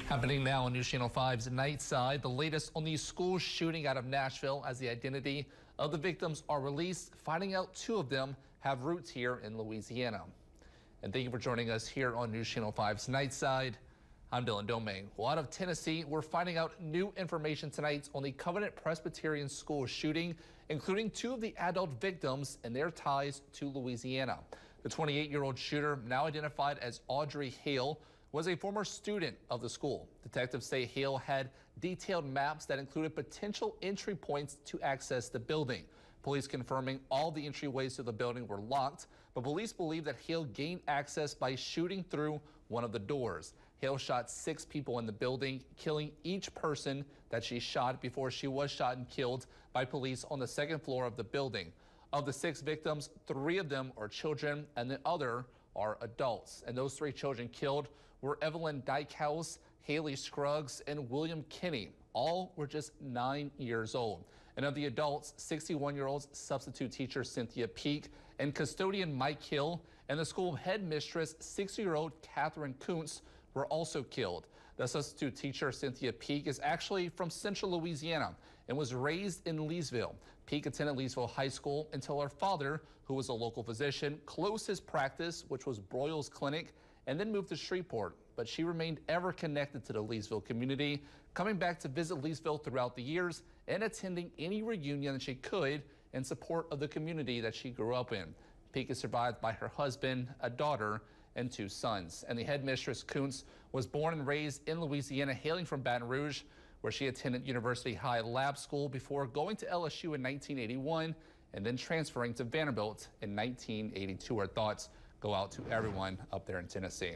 Happening now on News Channel 5's Night Side, the latest on the school shooting out of Nashville as the identity of the victims are released. Finding out two of them have roots here in Louisiana. And thank you for joining us here on News Channel 5's Night Side. I'm Dylan Domingue. Well, out of Tennessee, we're finding out new information tonight on the Covenant Presbyterian School shooting, including two of the adult victims and their ties to Louisiana. The 28-year-old shooter, now identified as Audrey Hale, was a former student of the school. Detectives say Hale had detailed maps that included potential entry points to access the building. Police confirming all the entryways to the building were locked, but police believe that Hale gained access by shooting through one of the doors. Hale shot 6 people in the building, killing each person that she shot before she was shot and killed by police on the 2nd floor of the building. Of the 6 victims, 3 of them are children and the other are adults. And those 3 children killed were Evelyn Dykehouse, Haley Scruggs, and William Kinney. All were just 9 years old. And of the adults, 61-year-old substitute teacher Cynthia Peak and custodian Mike Hill and the school headmistress 60-year-old Catherine Kuntz were also killed. The substitute teacher Cynthia Peak is actually from central Louisiana and was raised in Leesville. Peak attended Leesville High School until her father, who was a local physician, closed his practice, which was Broyles Clinic, and then moved to Shreveport. But she remained ever connected to the Leesville community, coming back to visit Leesville throughout the years and attending any reunion that she could in support of the community that she grew up in. Peak is survived by her husband, a daughter, and 2 sons. And the headmistress Kuntz was born and raised in Louisiana, hailing from Baton Rouge, where she attended University High Lab School before going to LSU in 1981 and then transferring to Vanderbilt in 1982. Our thoughts go out to everyone up there in Tennessee.